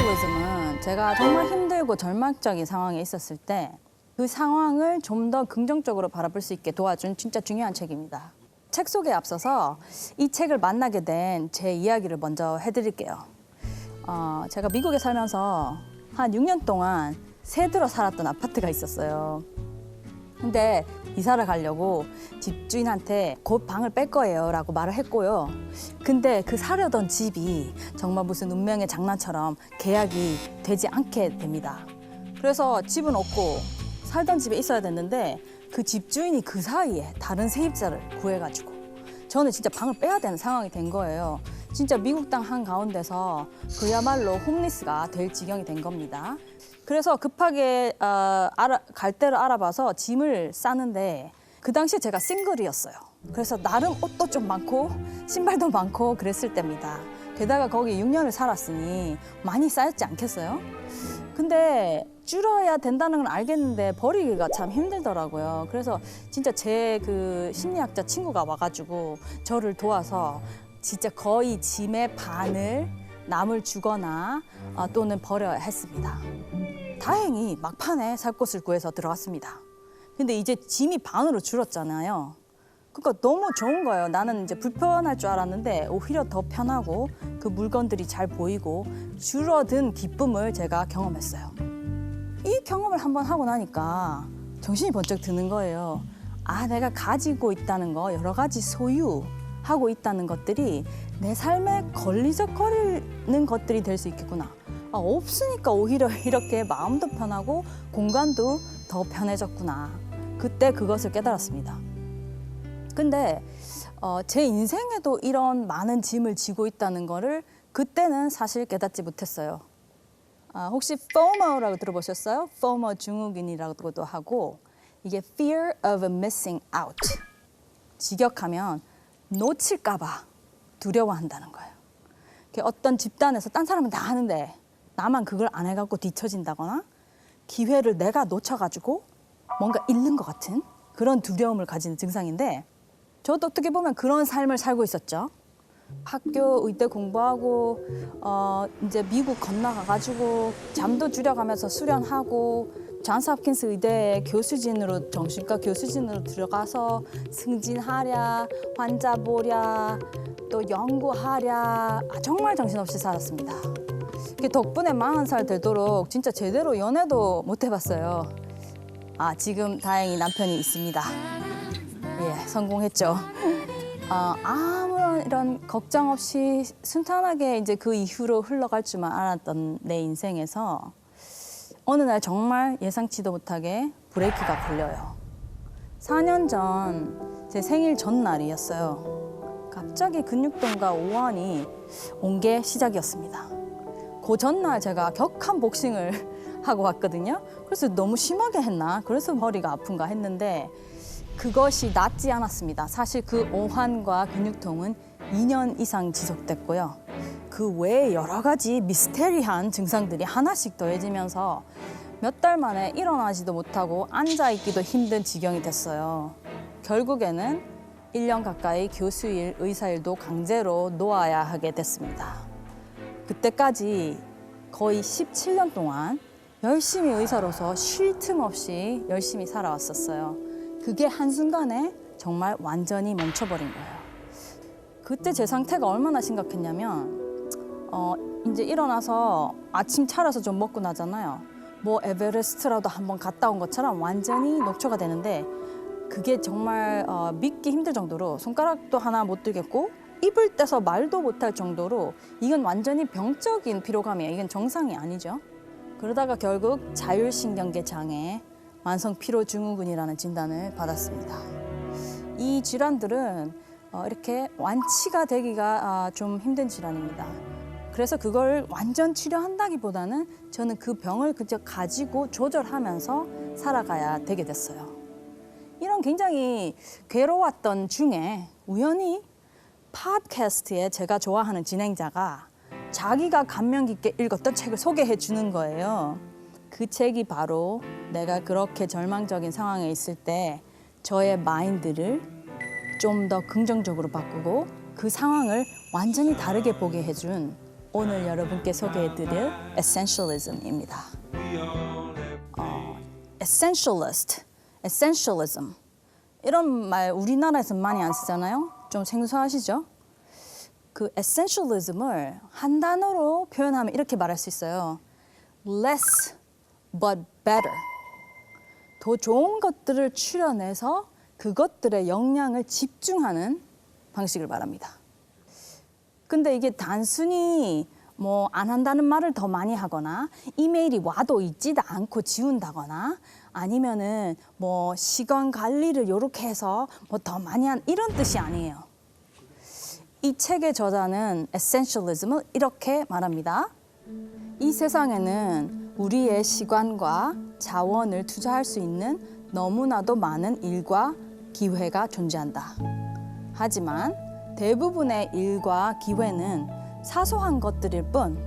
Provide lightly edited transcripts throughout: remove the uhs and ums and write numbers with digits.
포지티비즘은 제가 정말 힘들고 절망적인 상황에 있었을 때 그 상황을 좀 더 긍정적으로 바라볼 수 있게 도와준 진짜 중요한 책입니다. 책 소개에 앞서서 이 책을 만나게 된 제 이야기를 먼저 해드릴게요. 제가 미국에 살면서 한 6년 동안 새들어 살았던 아파트가 있었어요. 근데 이사를 가려고 집주인한테 곧 방을 뺄 거예요 라고 말을 했고요. 근데 그 사려던 집이 정말 무슨 운명의 장난처럼 계약이 되지 않게 됩니다. 그래서 집은 없고 살던 집에 있어야 됐는데 그 집주인이 그 사이에 다른 세입자를 구해가지고 저는 진짜 방을 빼야 되는 상황이 된 거예요. 진짜 미국 땅 한가운데서 그야말로 홈리스가 될 지경이 된 겁니다. 그래서 급하게 갈대를 알아봐서 짐을 싸는데 그 당시에 제가 싱글이었어요. 그래서 나름 옷도 좀 많고 신발도 많고 그랬을 때입니다. 게다가 거기 6년을 살았으니 많이 쌓였지 않겠어요? 근데 줄여야 된다는 건 알겠는데 버리기가 참 힘들더라고요. 그래서 진짜 제 그 심리학자 친구가 와가지고 저를 도와서 진짜 거의 짐의 반을 남을 주거나 또는 버려야 했습니다. 다행히 막판에 살 곳을 구해서 들어갔습니다. 근데 이제 짐이 반으로 줄었잖아요. 그러니까 너무 좋은 거예요. 나는 이제 불편할 줄 알았는데 오히려 더 편하고 그 물건들이 잘 보이고 줄어든 기쁨을 제가 경험했어요. 이 경험을 한번 하고 나니까 정신이 번쩍 드는 거예요. 내가 가지고 있다는 거, 여러 가지 소유하고 있다는 것들이 내 삶에 걸리적거리는 것들이 될 수 있겠구나. 없으니까 오히려 이렇게 마음도 편하고 공간도 더 편해졌구나. 그때 그것을 깨달았습니다. 근데 제 인생에도 이런 많은 짐을 지고 있다는 거를 그때는 사실 깨닫지 못했어요. 혹시 FOMO라고 들어보셨어요? FOMO 증후군이라고도 하고 이게 Fear of Missing Out. 직역하면 놓칠까 봐 두려워한다는 거예요. 어떤 집단에서 딴 사람은 다 하는데 나만 그걸 안 해갖고 뒤처진다거나 기회를 내가 놓쳐가지고 뭔가 잃는 것 같은 그런 두려움을 가지는 증상인데 저도 어떻게 보면 그런 삶을 살고 있었죠. 학교 의대 공부하고 이제 미국 건너가가지고 잠도 줄여가면서 수련하고 존스 홉킨스 의대에 교수진으로 정신과 교수진으로 들어가서 승진하랴, 환자 보랴, 또 연구하랴 정말 정신없이 살았습니다. 덕분에 40살 되도록 진짜 제대로 연애도 못 해봤어요. 지금 다행히 남편이 있습니다. 예, 성공했죠. 아무런 이런 걱정 없이 순탄하게 이제 그 이후로 흘러갈 줄만 알았던 내 인생에서 어느 날 정말 예상치도 못하게 브레이크가 걸려요. 4년 전 제 생일 전날이었어요. 갑자기 근육통과 오한이 온 게 시작이었습니다. 그 전날 제가 격한 복싱을 하고 왔거든요. 그래서 너무 심하게 했나? 그래서 머리가 아픈가 했는데 그것이 낫지 않았습니다. 사실 그 오한과 근육통은 2년 이상 지속됐고요. 그 외에 여러 가지 미스테리한 증상들이 하나씩 더해지면서 몇 달 만에 일어나지도 못하고 앉아있기도 힘든 지경이 됐어요. 결국에는 1년 가까이 교수일, 의사일도 강제로 놓아야 하게 됐습니다. 그때까지 거의 17년 동안 열심히 의사로서 쉴 틈 없이 열심히 살아왔었어요. 그게 한순간에 정말 완전히 멈춰버린 거예요. 그때 제 상태가 얼마나 심각했냐면 이제 일어나서 아침 차려서 좀 먹고 나잖아요. 뭐 에베레스트라도 한번 갔다 온 것처럼 완전히 녹초가 되는데 그게 정말 믿기 힘들 정도로 손가락도 하나 못 들겠고 입을 떼서 말도 못할 정도로 이건 완전히 병적인 피로감이에요. 이건 정상이 아니죠. 그러다가 결국 자율신경계 장애, 만성피로증후군이라는 진단을 받았습니다. 이 질환들은 이렇게 완치가 되기가 좀 힘든 질환입니다. 그래서 그걸 완전 치료한다기보다는 저는 그 병을 그저 가지고 조절하면서 살아가야 되게 됐어요. 이런 굉장히 괴로웠던 중에 우연히 팟캐스트에 제가 좋아하는 진행자가 자기가 감명 깊게 읽었던 책을 소개해 주는 거예요. 그 책이 바로 내가 그렇게 절망적인 상황에 있을 때 저의 마인드를 좀 더 긍정적으로 바꾸고 그 상황을 완전히 다르게 보게 해준 오늘 여러분께 소개해드릴 essentialism입니다. essentialism. 이런 말 우리나라에서 많이 안 쓰잖아요. 좀 생소하시죠? 그 essentialism을 한 단어로 표현하면 이렇게 말할 수 있어요. less but better. 더 좋은 것들을 추려내서 그것들의 영향을 집중하는 방식을 말합니다. 근데 이게 단순히 뭐 안 한다는 말을 더 많이 하거나 이메일이 와도 읽지도 않고 지운다거나 아니면은 뭐 시간 관리를 요렇게 해서 뭐 더 많이 한 이런 뜻이 아니에요. 이 책의 저자는 essentialism을 이렇게 말합니다. 이 세상에는 우리의 시간과 자원을 투자할 수 있는 너무나도 많은 일과 기회가 존재한다. 하지만 대부분의 일과 기회는 사소한 것들일 뿐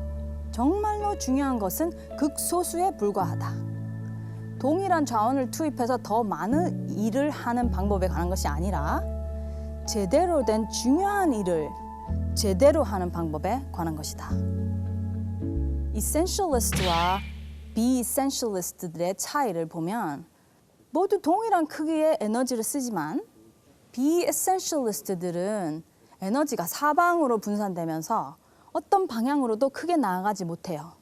정말로 중요한 것은 극소수에 불과하다. 동일한 자원을 투입해서 더 많은 일을 하는 방법에 관한 것이 아니라 제대로 된 중요한 일을 제대로 하는 방법에 관한 것이다. essentialist와 비essentialist들의 차이를 보면 모두 동일한 크기의 에너지를 쓰지만 비essentialist들은 에너지가 사방으로 분산되면서 어떤 방향으로도 크게 나아가지 못해요.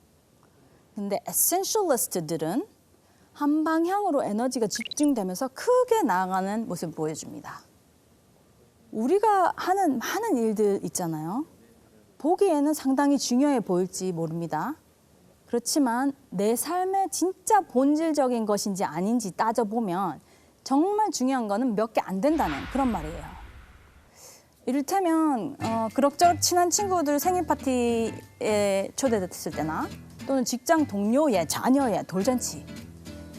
근데 essentialist들은 한 방향으로 에너지가 집중되면서 크게 나아가는 모습을 보여줍니다. 우리가 하는 많은 일들 있잖아요. 보기에는 상당히 중요해 보일지 모릅니다. 그렇지만 내 삶의 진짜 본질적인 것인지 아닌지 따져보면 정말 중요한 거는 몇 개 안 된다는 그런 말이에요. 이를테면 그럭저럭 친한 친구들 생일 파티에 초대됐을 때나 또는 직장 동료의 자녀의 돌잔치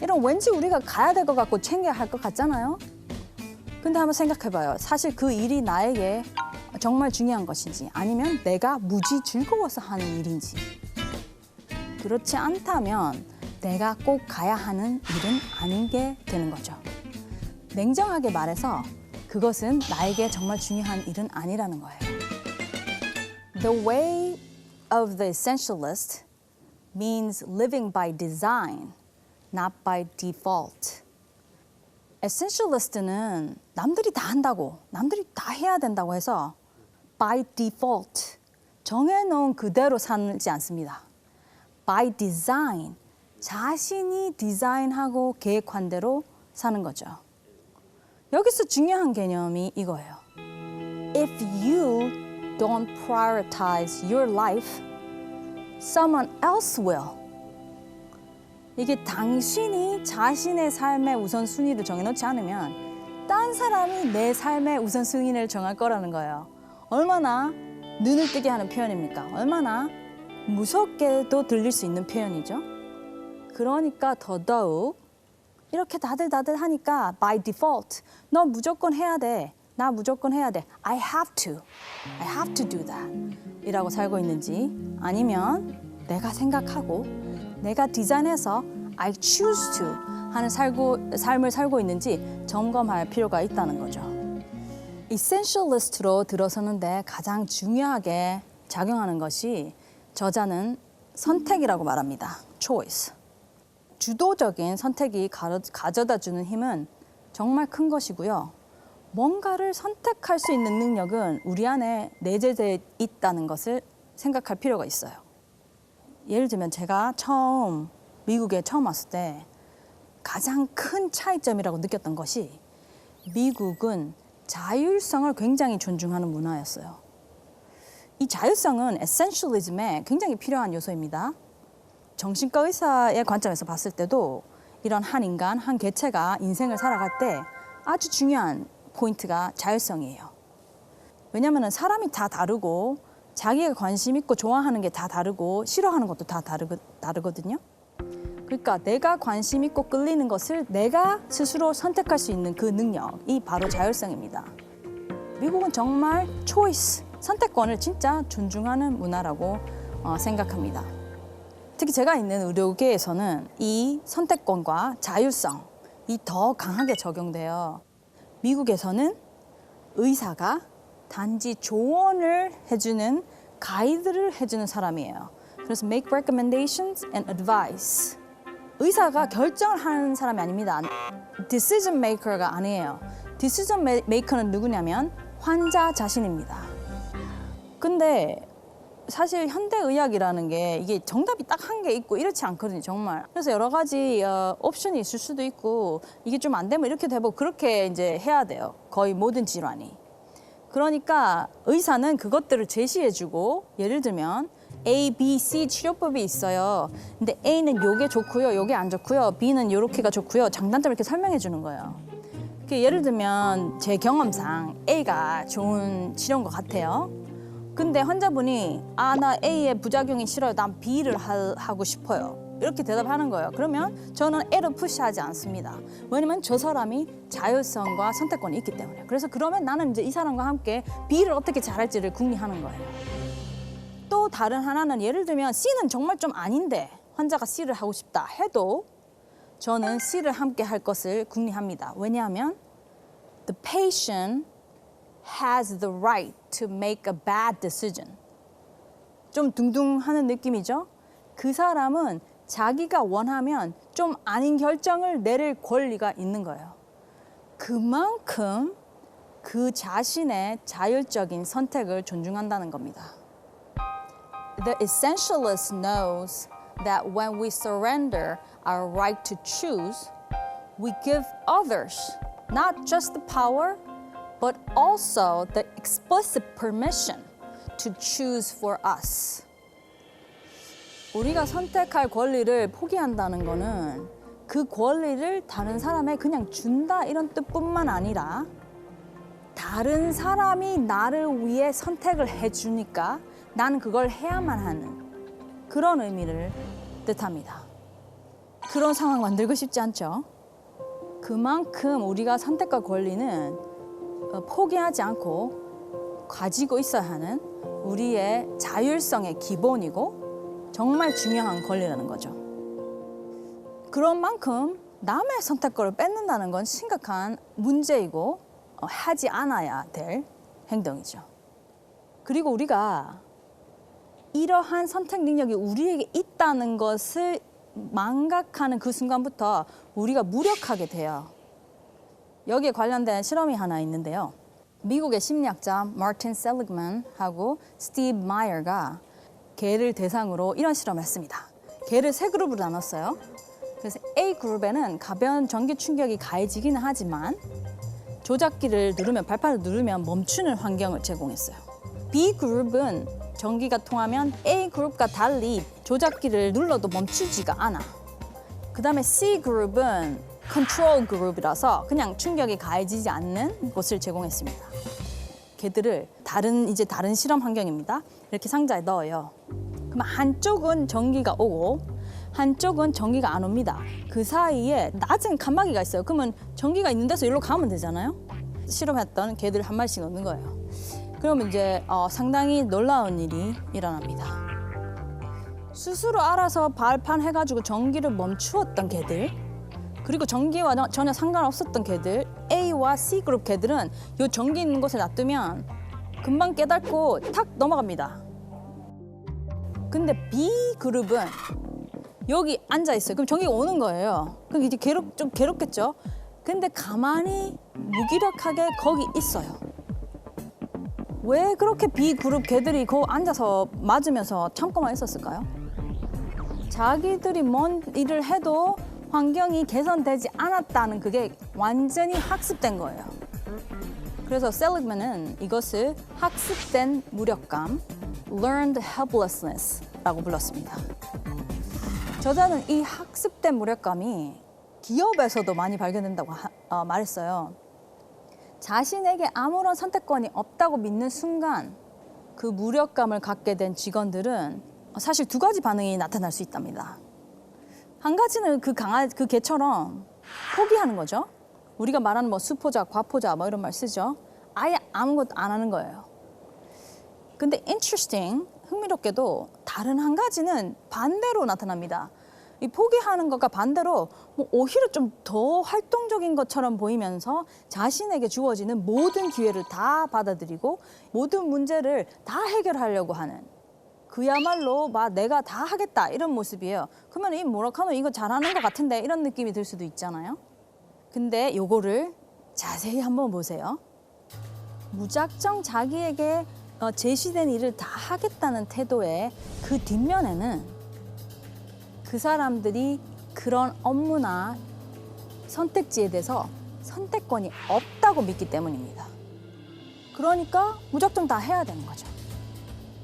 이런 왠지 우리가 가야 될 것 같고 챙겨야 할 것 같잖아요. 근데 한번 생각해봐요. 사실 그 일이 나에게 정말 중요한 것인지 아니면 내가 무지 즐거워서 하는 일인지. 그렇지 않다면 내가 꼭 가야 하는 일은 아닌 게 되는 거죠. 냉정하게 말해서 그것은 나에게 정말 중요한 일은 아니라는 거예요. The way of the essentialist means living by design, not by default. essentialist는 남들이 다 한다고, 남들이 다 해야 된다고 해서 by default, 정해놓은 그대로 살지 않습니다. by design, 자신이 디자인하고 계획한 대로 사는 거죠. 여기서 중요한 개념이 이거예요. If you don't prioritize your life, someone else will. 이게 당신이 자신의 삶의 우선순위를 정해놓지 않으면 딴 사람이 내 삶의 우선순위를 정할 거라는 거예요. 얼마나 눈을 뜨게 하는 표현입니까? 얼마나 무섭게도 들릴 수 있는 표현이죠. 그러니까 더더욱 이렇게 다들 하니까 by default 너 무조건 해야 돼. 나 무조건 해야 돼. I have to do that. 이라고 살고 있는지 아니면 내가 생각하고 내가 디자인해서 I choose to 하는 삶을 살고 있는지 점검할 필요가 있다는 거죠. essentialist로 들어서는데 가장 중요하게 작용하는 것이 저자는 선택이라고 말합니다. choice. 주도적인 선택이 가져다주는 힘은 정말 큰 것이고요. 뭔가를 선택할 수 있는 능력은 우리 안에 내재되어 있다는 것을 생각할 필요가 있어요. 예를 들면 제가 미국에 처음 왔을 때 가장 큰 차이점이라고 느꼈던 것이 미국은 자율성을 굉장히 존중하는 문화였어요. 이 자율성은 essentialism에 굉장히 필요한 요소입니다. 정신과 의사의 관점에서 봤을 때도 이런 한 인간, 한 개체가 인생을 살아갈 때 아주 중요한 포인트가 자율성이에요. 왜냐하면 사람이 다 다르고 자기가 관심 있고 좋아하는 게 다 다르고 싫어하는 것도 다 다르거든요. 그러니까 내가 관심 있고 끌리는 것을 내가 스스로 선택할 수 있는 그 능력이 바로 자율성입니다. 미국은 정말 초이스, 선택권을 진짜 존중하는 문화라고 생각합니다. 특히 제가 있는 의료계에서는 이 선택권과 자율성이 더 강하게 적용돼요. 미국에서는 의사가 단지 조언을 해주는 가이드를 해주는 사람이에요. 그래서 make recommendations and advice. 의사가 결정을 하는 사람이 아닙니다. decision maker가 아니에요. decision maker는 누구냐면 환자 자신입니다. 근데 사실 현대의학이라는 게 이게 정답이 딱 한 개 있고 이렇지 않거든요, 정말. 그래서 여러 가지 옵션이 있을 수도 있고 이게 좀 안 되면 이렇게 되고 그렇게 이제 해야 돼요. 거의 모든 질환이. 그러니까 의사는 그것들을 제시해주고 예를 들면 A, B, C 치료법이 있어요. 근데 A는 요게 좋고요, 요게 안 좋고요. B는 요렇게가 좋고요. 장단점을 이렇게 설명해 주는 거예요. 예를 들면 제 경험상 A가 좋은 치료인 것 같아요. 근데 환자분이 나 A의 부작용이 싫어요. 난 B를 하고 싶어요. 이렇게 대답하는 거예요. 그러면 저는 A를 푸시하지 않습니다. 왜냐면 저 사람이 자율성과 선택권이 있기 때문에. 그래서 그러면 나는 이제 이 사람과 함께 B를 어떻게 잘할지를 궁리하는 거예요. 또 다른 하나는 예를 들면 C는 정말 좀 아닌데 환자가 C를 하고 싶다 해도 저는 C를 함께 할 것을 궁리합니다. 왜냐하면 the patient has the right to make a bad decision. 좀 둥둥하는 느낌이죠? 그 사람은 자기가 원하면 좀 아닌 결정을 내릴 권리가 있는 거예요. 그만큼 그 자신의 자율적인 선택을 존중한다는 겁니다. The essentialist knows that when we surrender our right to choose, we give others not just the power, but also the explicit permission to choose for us. 우리가 선택할 권리를 포기한다는 거는 그 권리를 다른 사람에 그냥 준다 이런 뜻뿐만 아니라 다른 사람이 나를 위해 선택을 해주니까 나는 그걸 해야만 하는 그런 의미를 뜻합니다. 그런 상황 만들고 싶지 않죠? 그만큼 우리가 선택과 권리는 포기하지 않고 가지고 있어야 하는 우리의 자율성의 기본이고 정말 중요한 권리라는 거죠. 그런 만큼 남의 선택권을 뺏는다는 건 심각한 문제이고 하지 않아야 될 행동이죠. 그리고 우리가 이러한 선택 능력이 우리에게 있다는 것을 망각하는 그 순간부터 우리가 무력하게 돼요. 여기에 관련된 실험이 하나 있는데요. 미국의 심리학자 마틴 셀리그만하고 스티브 마이어가 개를 대상으로 이런 실험을 했습니다. 개를 세 그룹으로 나눴어요. 그래서 A 그룹에는 가벼운 전기 충격이 가해지기는 하지만 조작기를 누르면 발판을 누르면 멈추는 환경을 제공했어요. B 그룹은 전기가 통하면 A 그룹과 달리 조작기를 눌러도 멈추지가 않아. 그 다음에 C 그룹은 컨트롤 그룹이라서 그냥 충격이 가해지지 않는 곳을 제공했습니다. 개들을 다른 실험 환경입니다. 이렇게 상자에 넣어요. 그럼 한쪽은 전기가 오고 한쪽은 전기가 안 옵니다. 그 사이에 낮은 칸막이가 있어요. 그러면 전기가 있는 데서 여기로 가면 되잖아요. 실험했던 개들 한 마리씩 넣는 거예요. 그러면 이제 상당히 놀라운 일이 일어납니다. 스스로 알아서 발판해가지고 전기를 멈추었던 개들, 그리고 전기와 전혀 상관없었던 개들, A와 C 그룹 개들은 이 전기 있는 곳에 놔두면 금방 깨닫고 탁 넘어갑니다. 근데 B 그룹은 여기 앉아 있어요. 그럼 전기가 오는 거예요. 그럼 이제 좀 괴롭겠죠. 근데 가만히 무기력하게 거기 있어요. 왜 그렇게 B 그룹 개들이 거기 앉아서 맞으면서 참고만 있었을까요? 자기들이 뭔 일을 해도 환경이 개선되지 않았다는 그게 완전히 학습된 거예요. 그래서 셀리그만은 이것을 학습된 무력감, learned helplessness라고 불렀습니다. 저자는 이 학습된 무력감이 기업에서도 많이 발견된다고 말했어요. 자신에게 아무런 선택권이 없다고 믿는 순간 그 무력감을 갖게 된 직원들은 사실 두 가지 반응이 나타날 수 있답니다. 한 가지는 그 개처럼 포기하는 거죠. 우리가 말하는 수포자, 과포자 이런 말 쓰죠. 아예 아무것도 안 하는 거예요. 근데 흥미롭게도 다른 한 가지는 반대로 나타납니다. 이 포기하는 것과 반대로 뭐 오히려 좀 더 활동적인 것처럼 보이면서 자신에게 주어지는 모든 기회를 다 받아들이고 모든 문제를 다 해결하려고 하는 그야말로 막 내가 다 하겠다 이런 모습이에요. 그러면 이 모라카노 이거 잘하는 것 같은데 이런 느낌이 들 수도 있잖아요. 근데 요거를 자세히 한번 보세요. 무작정 자기에게 제시된 일을 다 하겠다는 태도의 그 뒷면에는 그 사람들이 그런 업무나 선택지에 대해서 선택권이 없다고 믿기 때문입니다. 그러니까 무작정 다 해야 되는 거죠.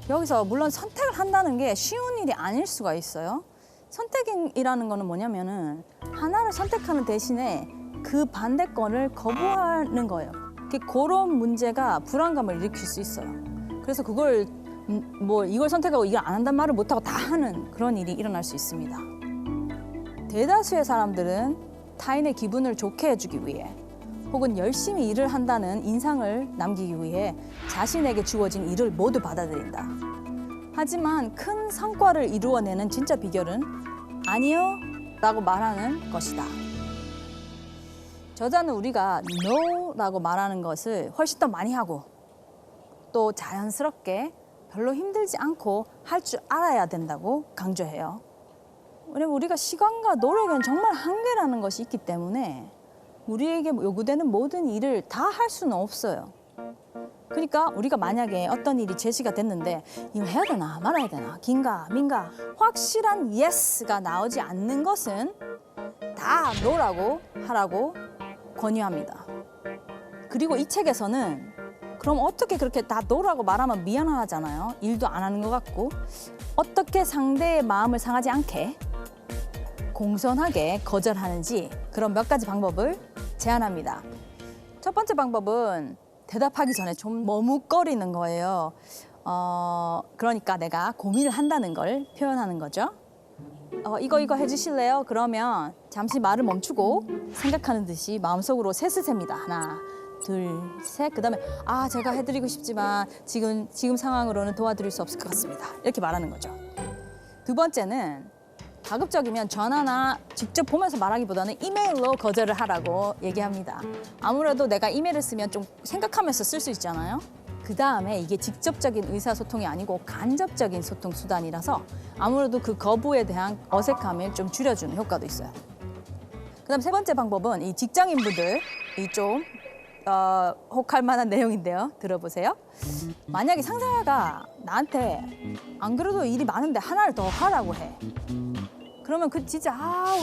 여기서 물론 선택을 한다는 게 쉬운 일이 아닐 수가 있어요. 선택이라는 거는 뭐냐면은 하나를 선택하는 대신에 그 반대권을 거부하는 거예요. 그런 문제가 불안감을 일으킬 수 있어요. 그래서 그걸 뭐 이걸 선택하고 이걸 안 한단 말을 못하고 다 하는 그런 일이 일어날 수 있습니다. 대다수의 사람들은 타인의 기분을 좋게 해주기 위해 혹은 열심히 일을 한다는 인상을 남기기 위해 자신에게 주어진 일을 모두 받아들인다. 하지만 큰 성과를 이루어내는 진짜 비결은 아니요 라고 말하는 것이다. 저자는 우리가 no 라고 말하는 것을 훨씬 더 많이 하고 또 자연스럽게 별로 힘들지 않고 할 줄 알아야 된다고 강조해요. 왜냐면 우리가 시간과 노력에는 정말 한계라는 것이 있기 때문에 우리에게 요구되는 모든 일을 다 할 수는 없어요. 그러니까 우리가 만약에 어떤 일이 제시가 됐는데 이걸 해야 되나 말아야 되나 긴가 민가 확실한 예스가 나오지 않는 것은 다 노라고 하라고 권유합니다. 그리고 이 책에서는 그럼 어떻게 그렇게 다 노라고 말하면 미안하잖아요. 일도 안 하는 것 같고 어떻게 상대의 마음을 상하지 않게 공손하게 거절하는지 그런 몇 가지 방법을 제안합니다. 첫 번째 방법은 대답하기 전에 좀 머뭇거리는 거예요. 그러니까 내가 고민을 한다는 걸 표현하는 거죠. 이거 해주실래요? 그러면 잠시 말을 멈추고 생각하는 듯이 마음속으로 셋을 셉니다. 하나, 둘, 셋. 그다음에 제가 해드리고 싶지만 지금 상황으로는 도와드릴 수 없을 것 같습니다. 이렇게 말하는 거죠. 두 번째는 가급적이면 전화나 직접 보면서 말하기보다는 이메일로 거절을 하라고 얘기합니다. 아무래도 내가 이메일을 쓰면 좀 생각하면서 쓸 수 있잖아요. 그 다음에 이게 직접적인 의사소통이 아니고 간접적인 소통 수단이라서 아무래도 그 거부에 대한 어색함을 좀 줄여주는 효과도 있어요. 그다음 세 번째 방법은 이 직장인분들 좀 혹할 만한 내용인데요. 들어보세요. 만약에 상사가 나한테 안 그래도 일이 많은데 하나를 더 하라고 해. 그러면 진짜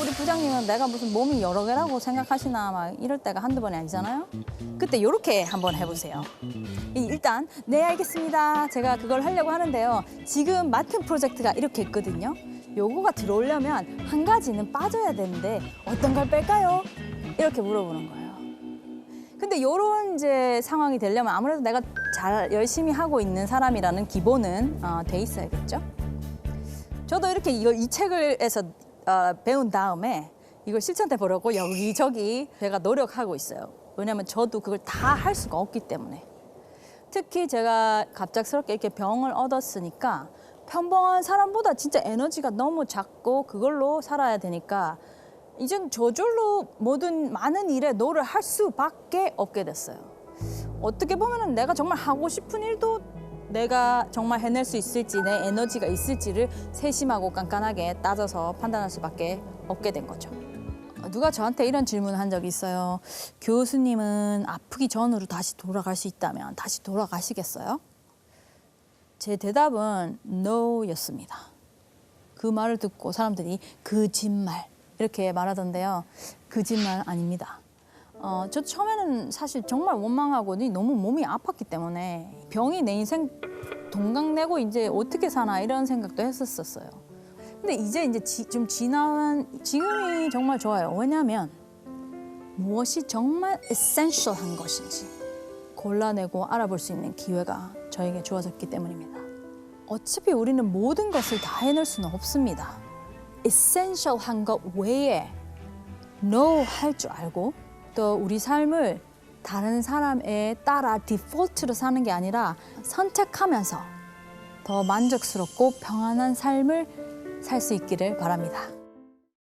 우리 부장님은 내가 무슨 몸이 여러 개라고 생각하시나 막 이럴 때가 한두 번이 아니잖아요. 그때 이렇게 한번 해보세요. 일단 네 알겠습니다. 제가 그걸 하려고 하는데요. 지금 맡은 프로젝트가 이렇게 있거든요. 요거가 들어오려면 한 가지는 빠져야 되는데 어떤 걸 뺄까요? 이렇게 물어보는 거예요. 근데 요런 이제 상황이 되려면 아무래도 내가 잘 열심히 하고 있는 사람이라는 기본은 돼 있어야겠죠. 저도 이렇게 이 책을 해서 배운 다음에 이걸 실천해 보려고 여기저기 제가 노력하고 있어요. 왜냐하면 저도 그걸 다 할 수가 없기 때문에. 특히 제가 갑작스럽게 이렇게 병을 얻었으니까 평범한 사람보다 진짜 에너지가 너무 작고 그걸로 살아야 되니까 이젠 저절로 많은 일에 노를 할 수밖에 없게 됐어요. 어떻게 보면은 내가 정말 하고 싶은 일도 내가 정말 해낼 수 있을지 내 에너지가 있을지를 세심하고 깐깐하게 따져서 판단할 수밖에 없게 된 거죠. 누가 저한테 이런 질문을 한 적이 있어요. 교수님은 아프기 전으로 다시 돌아갈 수 있다면 다시 돌아가시겠어요? 제 대답은 no였습니다. 그 말을 듣고 사람들이 거짓말 이렇게 말하던데요. 거짓말 아닙니다. 저 처음에는 사실 정말 원망하고 너무 몸이 아팠기 때문에 병이 내 인생 동강내고 이제 어떻게 사나 이런 생각도 했었어요. 근데 이제 좀 지금이 정말 좋아요. 왜냐하면 무엇이 정말 에센셜한 것인지 골라내고 알아볼 수 있는 기회가 저에게 주어졌기 때문입니다. 어차피 우리는 모든 것을 다 해낼 수는 없습니다. 에센셜한 것 외에 no 할 줄 알고 또 우리 삶을 다른 사람에 따라 디폴트로 사는 게 아니라 선택하면서 더 만족스럽고 평안한 삶을 살 수 있기를 바랍니다.